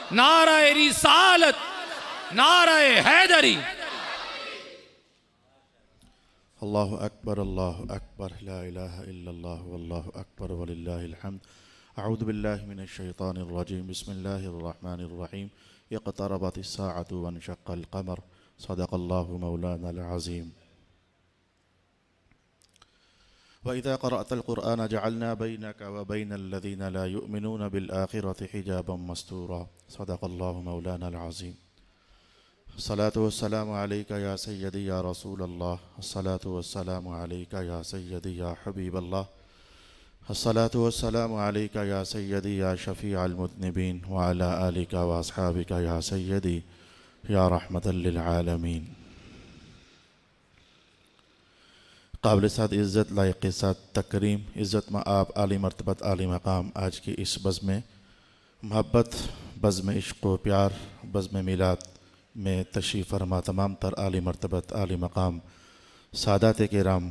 नाराए रिसालत, नाराए हैदरी। अल्लाहु अकबर ला इलाहा इल्लल्लाह वल्लाहु अकबर वलिल्लाहिल हम्द। अऊज़ु बिल्लाहि मिनश शैतानिर रजीम। बिस्मिल्लाहिर रहमानिर रहीम। इक़्तरबतिस साअतु वन्शक़्क़ल क़मर। सदक़ल्लाहु मौलानाल अज़ीम। वइज़ा क़रअतल क़ुरआन जअलना बैनक व बैनल लज़ीना ला युमिनून बिल आखिरति हिजाबम मस्तूरा। सदक़ल्लाहु मौलानाल अज़ीम। अस्सलातु वस्सलामु अलैका या सय्यदी या रसूल अल्लाह। अस्सलातु वस्सलामु अलैका या सय्यदी या हबीब अल्लाह। अस्सलातु वस्सलामु अलैका या सय्यदी या शफ़ीअल मुज़निबीन व अला आलिका व अस्हाबिका या सय्यदी या रहमतल लिल आलमीन। काबिल साद इज़्ज़त लायक़ साद तकरीम इज़्ज़त में आप आली मर्तबत आली मकाम आज की इस बज़्म मोहब्बत, बज़्म इश्क़ व प्यार, बज़्म मिलाद में तशरीफ़ फरमा तमाम तर आली मर्तबत आली मकाम सादात किराम,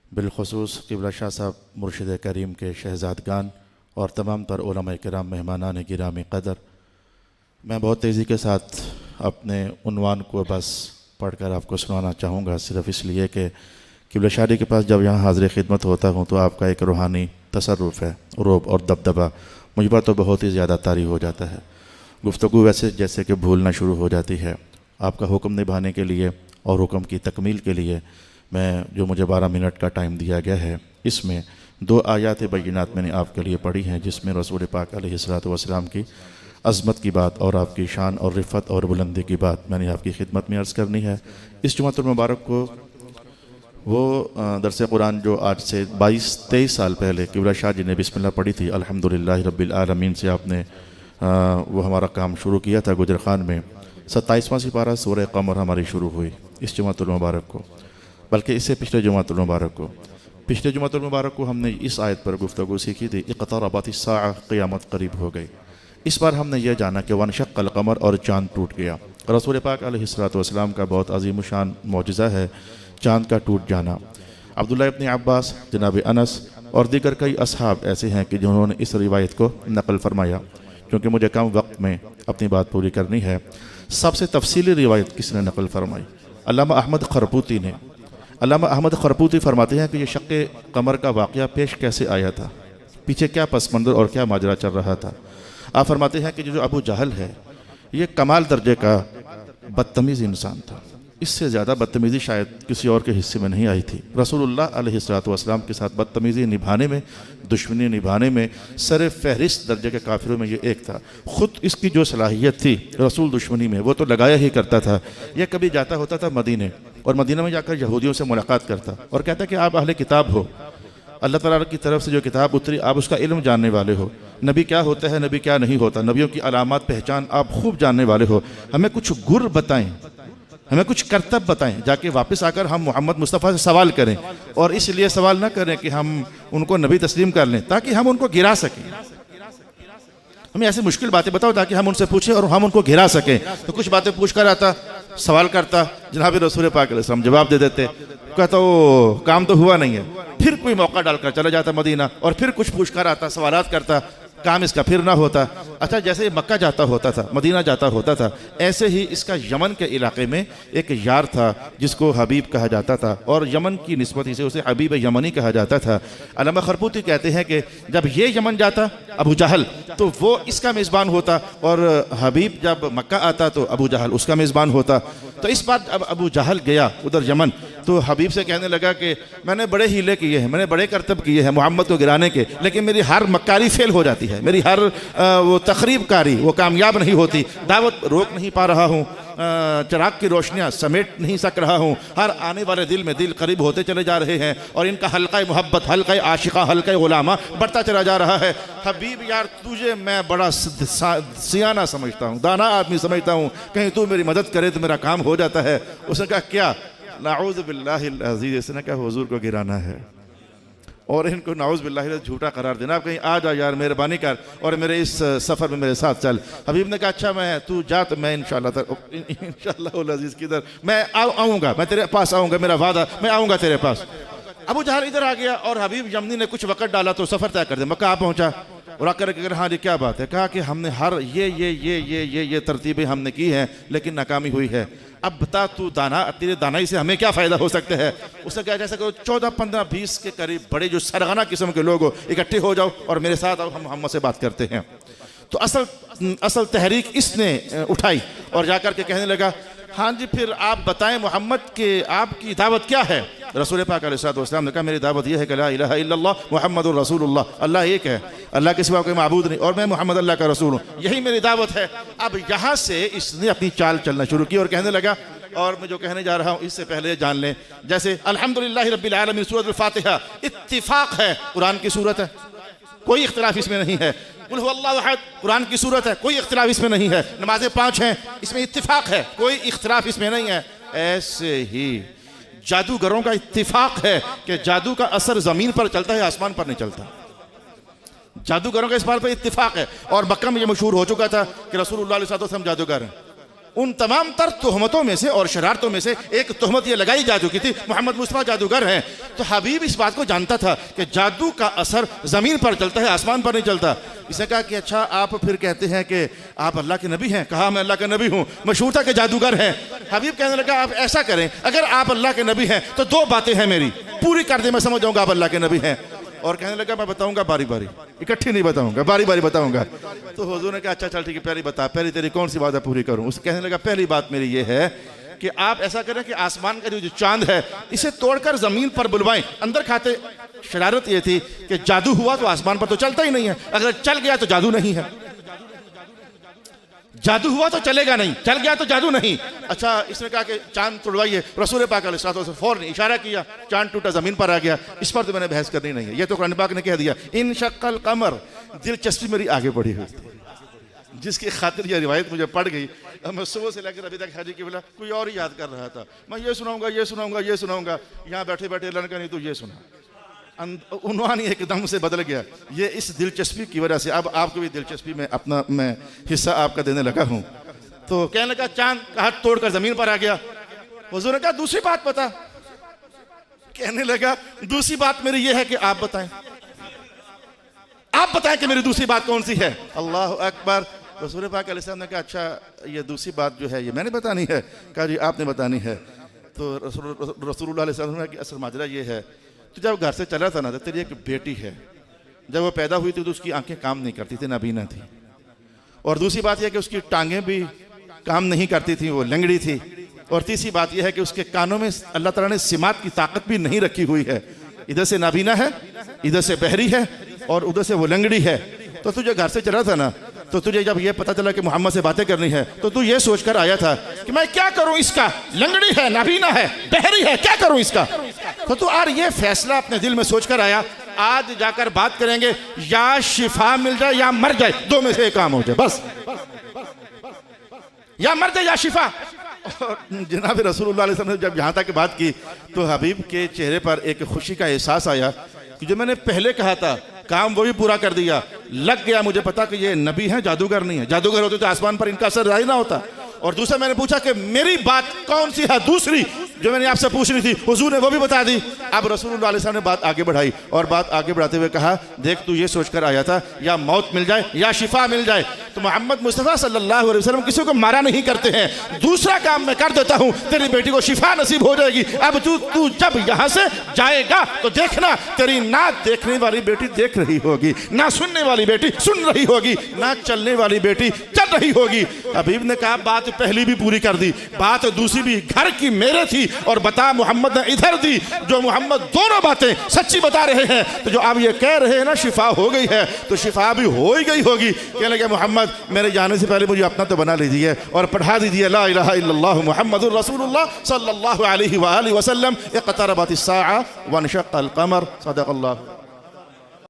बिलखुसूस क़िबला शाह साहब मुर्शिद करीम के शहज़ादगान और तमाम तर उलमा किराम, मेहमानान गिरामी क़दर। मैं बहुत तेज़ी के साथ अपने उन्वान को बस पढ़कर आपको सुनाना चाहूँगा, सिर्फ़ इसलिए कि क़िबला शाह के पास जब यहाँ हाज़िर खिदमत होता हूँ तो आपका एक रूहानी तसर्रुफ़ है, रोब और दबदबा मुझ पर तो बहुत ही ज़्यादा तारी हो जाता है। गुफ्तगू वैसे जैसे कि भूलना शुरू हो जाती है। आपका हुक्म निभाने के लिए और हुक्म की तकमील के लिए मैं जो मुझे 12 मिनट का टाइम दिया गया है, इसमें 2 आयात बैयिनात मैंने आपके लिए पढ़ी हैं, जिसमें रसूल पाक अलैहिस्सलातु वस्सलाम की अज़मत की बात और आपकी शान और रिफ़त और बुलंदी की बात मैंने आपकी खिदमत में अर्ज़ करनी है। इस जुमातुल मुबारक को वो दरस कुरान जो आज से 22-23 साल पहले क़िबला शाह जी ने बिस्मिल्लाह पढ़ी थी, अल्हम्दुलिल्लाहि रब्बिल आलमीन से आपने वो हमारा काम शुरू किया था गुजर खान में। 27वां सिपारा सूरह क़मर हमारी शुरू हुई इस जुमातुल मुबारक को, बल्कि इससे पिछले जुमातुल मुबारक को हमने इस आयत पर गुफ्तगू सीखी थी, इक़्तरबतिस साअ, क़यामत करीब हो गई। इस बार हमने यह जाना कि वन्शक़्क़ल क़मर, और चाँद टूट गया। रसूल पाक अलैहिस्सलातु वस्सलाम का बहुत अज़ीम शान मौजज़ा है चाँद का टूट जाना। अब्दुल्लाह इब्न अब्बास, जनाब अनस और दीगर कई असहाब ऐसे हैं कि जिन्होंने इस रिवायत को नकल फरमाया। क्योंकि मुझे कम वक्त में अपनी बात पूरी करनी है, सबसे तफसीली रिवायत किसने नकल फरमाई? अल्लामा अहमद खरपूती ने। अल्लामा अहमद खरपूती फरमाते हैं कि ये शक़्क़े कमर का वाक़या पेश कैसे आया था, पीछे क्या पस मंज़र और क्या माजरा चल रहा था। आप फरमाते हैं कि जो अबू जहल है ये कमाल दर्जे का बदतमीज़ इंसान था, इससे ज़्यादा बदतमीज़ी शायद किसी और के हिस्से में नहीं आई थी। रसूलुल्लाह अलैहिस्सलातु वस्सलाम के साथ बदतमीज़ी निभाने में, दुश्मनी निभाने में सर फहरिस्त दर्जे के काफिरों में ये एक था। ख़ुद इसकी जो सलाहियत थी रसूल दुश्मनी में, वो तो लगाया ही करता था। यह कभी जाता होता था मदीने, और मदीना में जाकर यहूदियों से मुलाकात करता और कहता कि आप अहले किताब हो, अल्लाह ताला की तरफ से जो किताब उतरी आप उसका इल्म जानने वाले हो, नबी क्या होता है नबी क्या नहीं होता, नबियों की अलामत पहचान आप खूब जानने वाले हो, हमें कुछ गुर बताएं, हमें कुछ करतब बताएं, जाके वापस आकर हम मोहम्मद मुस्तफ़ा से सवाल करें। और इसलिए सवाल ना करें कि हम उनको नबी तस्लीम कर लें, ताकि हम उनको गिरा सकें। हमें ऐसी मुश्किल बातें बताओ ताकि हम उनसे पूछें और हम उनको गिरा सकें। तो कुछ बातें पूछ कर आता, सवाल करता, जनाब रसूल पाक अलैहिस्सलाम जवाब दे देते, कहता वो काम तो हुआ नहीं है। फिर कोई मौका डालकर चला जाता मदीना और फिर कुछ पूछ कर आता, सवालात करता, काम इसका फिर ना होता। अच्छा, जैसे मक्का जाता होता था, मदीना जाता होता था, ऐसे ही इसका यमन के इलाके में एक यार था जिसको हबीब कहा जाता था, और यमन की निस्बत से उसे हबीब यमनी कहा जाता था। अल्लामा खरपूती कहते हैं कि जब ये यमन जाता अबू जहल तो वो इसका मेज़बान होता, और हबीब जब मक्का आता तो अबू जहल उसका मेज़बान होता। तो इस बार अब अबू जहल गया उधर यमन, तो हबीब से कहने लगा कि मैंने बड़े हीले किए हैं, मैंने बड़े करतब किए हैं मोहम्मद को गिराने के, लेकिन मेरी हर मक्कारी फेल हो जाती है, मेरी हर वो तकरीब कारी वो कामयाब नहीं होती, दावत रोक नहीं पा रहा हूँ, चिराग की रोशनियाँ समेट नहीं सक रहा हूँ, हर आने वाले दिल में दिल करीब होते चले जा रहे हैं, और इनका हल्का मोहब्बत, हल्का आशिका, हल्का गुलामा बढ़ता चला जा रहा है। हबीब यार तुझे मैं बड़ा सियाना समझता हूँ, दाना आदमी समझता हूँ, कहीं तू मेरी मदद करे तो मेरा काम हो जाता है। उसने कहा क्या? नाऊज़ु बिल्लाहिल अज़ीज़, इसने कहा हुजूर को गिराना है और इनको नाऊज़ु बिल्लाहि झूठा करार देना। आप कहीं आ जा यार, मेहरबानी कर और मेरे इस सफ़र में मेरे साथ चल। हबीब ने कहा अच्छा मैं तू जा, तो मैं इंशाअल्लाह अज़ीज़ किधर मैं आऊँगा, मैं तेरे पास आऊँगा, मेरा वादा, मैं आऊँगा तेरे पास। अबू जहल इधर आ गया और हबीब यमनी ने कुछ वक़्त डाला तो सफ़र तय कर दिया, मक्का आ पहुँचा। और आकर के हाँ जी क्या बात है, कहा कि हमने हर ये तरतीबें हमने की हैं लेकिन नाकामी हुई है। अब बता तू दाना, तेरे दानाई से हमें क्या फ़ायदा हो सकता है। उसने कहा जैसे करो 14, 15, 20 के करीब बड़े जो सरगना किस्म के लोग हो इकट्ठे हो जाओ और मेरे साथ आओ, हम मोहम्मद से बात करते हैं। तो असल तहरीक इसने उठाई और जाकर के कहने लगा हाँ जी फिर आप बताएं मोहम्मद के आपकी दावत क्या है। रसूल पाक अलैहिस्सलाम ने कहा मेरी दावत यह है कि ला इलाहा इल्लल्लाह मुहम्मदुर रसूलुल्लाह, अल्लाह एक है, अल्लाह के सिवा कोई माबूद नहीं और मैं मोहम्मद अल्लाह का रसूल हूँ, यही मेरी दावत है। अब यहाँ से इसने अपनी चाल चलना शुरू की और कहने लगा और मैं जो कहने जा रहा हूँ इससे पहले जान लें, जैसे अल्हम्दुलिल्लाह रब्बिल आलमीन सूरत अल-फातिहा इत्तिफाक है, कुरान की सूरत है, कोई इख्तिलाफ इसमें नहीं है। कुल हुवल्लाहु अहद कुरान की सूरत है, कोई इख्तिलाफ इसमें नहीं है। नमाजें 5 हैं, इसमें इत्तिफाक है, कोई इख्तिलाफ इसमें नहीं है। ऐसे ही जादूगरों का इत्तिफाक है कि जादू का असर ज़मीन पर चलता है, आसमान पर नहीं चलता। जादूगरों का इस बात पर इत्तिफाक है। और मक्का में ये मशहूर हो चुका था कि रसूलुल्लाह सल्लल्लाहु अलैहि वसल्लम जादूगर हैं। उन तमाम तर तोहमतों में से और शरारतों में से एक तोहमत ये लगाई जा चुकी थी मोहम्मद मुस्तफ़ा जादूगर हैं। तो हबीब इस बात को जानता था कि जादू का असर ज़मीन पर चलता है, आसमान पर नहीं चलता। इसने कहा कि अच्छा आप फिर कहते हैं कि आप अल्लाह के नबी हैं। कहा मैं अल्लाह का नबी हूँ। मशहूर था कि जादूगर हैं। हबीब कहने लगा आप ऐसा करें, अगर आप अल्लाह के नबी हैं तो 2 बातें हैं मेरी, पूरी कर दे, मैं समझ जाऊँगा आप अल्लाह के नबी हैं। और कहने लगा मैं बताऊंगा बारी बारी, इकट्ठी नहीं बताऊंगा, बारी बारी बताऊंगा। तो हुजूर ने कहा अच्छा चल ठीक है, पहली बता, पहली तेरी कौन सी बात है पूरी करूं। उस कहने लगा पहली बात मेरी ये है कि आप ऐसा करें कि आसमान का जो चांद है इसे तोड़कर ज़मीन पर बुलवाएं। अंदर खाते शरारत ये थी कि जादू हुआ तो आसमान पर तो चलता ही नहीं है, अगर चल गया तो जादू नहीं है, जादू हुआ तो चलेगा नहीं, चल गया तो जादू नहीं। अच्छा इसने कहा कि चांद तोड़वाइए। रसूल पाक अलैहिस्सलाम से फौरन इशारा किया, चांद टूटा, ज़मीन पर आ गया। इस पर तो मैंने बहस करनी नहीं है, ये तो कुरान पाक ने कह दिया इन शक्कल कमर। दिलचस्पी मेरी आगे बढ़ी हुई थी, जिसकी खातिर यह रिवायत मुझे पड़ गई। मैं सुबह से लेकर अभी तक हाजी की बोला कोई और ही याद कर रहा था, मैं ये सुनाऊंगा ये सुनाऊंगा ये सुनाऊंगा, यहाँ बैठे बैठे लड़का नहीं तो ये सुना, उन्वान ही एकदम से बदल गया। ये इस दिलचस्पी की वजह से अब आपको भी दिलचस्पी में अपना मैं हिस्सा आपका देने लगा हूँ। तो कहने लगा चांद का हाथ तोड़कर ज़मीन पर आ गया। हुजूर ने कहा दूसरी बात बता। कहने लगा दूसरी बात मेरी ये है कि आप बताएं, आप बताएं कि मेरी दूसरी बात कौन सी है। अल्लाह अकबर। रसूल पाक अलैहिस्सलाम ने कहा अच्छा ये दूसरी बात जो है ये मैंने बतानी है। कहा जी आपने बतानी है। तो रसूलुल्लाह अलैहिस्सलाम ने कहा असल माजरा ये है, तो जब घर से चला था ना तो तेरी एक बेटी है, जब वो पैदा हुई थी तो उसकी आंखें काम नहीं करती थी, नाबीना थी। और दूसरी बात यह कि उसकी टांगें भी काम नहीं करती थी, वो लंगड़ी थी। और तीसरी बात यह है कि उसके कानों में अल्लाह ताला ने सिमात की ताकत भी नहीं रखी हुई है, इधर से नाबीना है, इधर से बहरी है और उधर से वो लंगड़ी है। तो तुझे घर से चला था ना, तो तुझे जब ये पता चला कि मोहम्मद से बातें करनी है तो तू ये सोचकर आया था कि मैं क्या करूं, इसका लंगड़ी है, नाबीना है, बहरी है, क्या करूं इसका। तो तू यार ये फैसला अपने दिल में सोचकर आया, आज जाकर बात करेंगे, या शिफा मिल जाए या मर जाए, 2 में से एक काम हो जाए बस, या मर जाए या शिफा। और जनाब रसूलुल्लाह अलैहि वसल्लम ने जब यहाँ तक बात की तो हबीब के चेहरे पर एक खुशी का एहसास आया कि जो मैंने पहले कहा था काम वो भी पूरा कर दिया। लग गया मुझे पता कि ये नबी हैं, जादूगर नहीं है। जादूगर होते तो आसमान पर इनका असर जाहिर ना होता। और दूसरा मैंने पूछा कि मेरी बात कौन सी है दूसरी जो मैंने आपसे पूछनी थी, हुजूर ने वो भी बता दी। अब रसूलुल्लाह अलैहि वसल्लम ने बात आगे बढ़ाई और बात आगे बढ़ाते हुए कहा देख तू ये सोचकर आया था या मौत मिल जाए या शिफा मिल जाए। तो मोहम्मद मुस्तफ़ा सल्लल्लाहु अलैहि वसल्लम किसी को मारा नहीं करते हैं। दूसरा काम मैं कर देता हूँ, तेरी बेटी को शिफा नसीब हो जाएगी। अब तू जब यहाँ से जाएगा तो देखना तेरी ना देखने वाली बेटी देख रही होगी, ना सुनने वाली बेटी सुन रही होगी, ना चलने वाली बेटी चल रही होगी। हबीब ने कहा बात पहली भी पूरी कर दी, बात दूसरी भी घर की मेरे थी और बता मोहम्मद ने इधर दी। जो मोहम्मद दोनों बातें सच्ची बता रहे हैं तो जो आप ये कह रहे हैं ना शिफा हो गई है तो शिफा भी हो ही गई होगी। कहने लगे मोहम्मद मेरे जाने से पहले मुझे अपना तो बना लीजिए और पढ़ा दीजिए ला इलाहा इल्लल्लाह मुहम्मदुर रसूलुल्लाह सल्लल्लाहु अलैहि वसल्लम। इक़्तरबतिस साअ वनशक़्क़ल क़मर। सदक़ल्लाहु।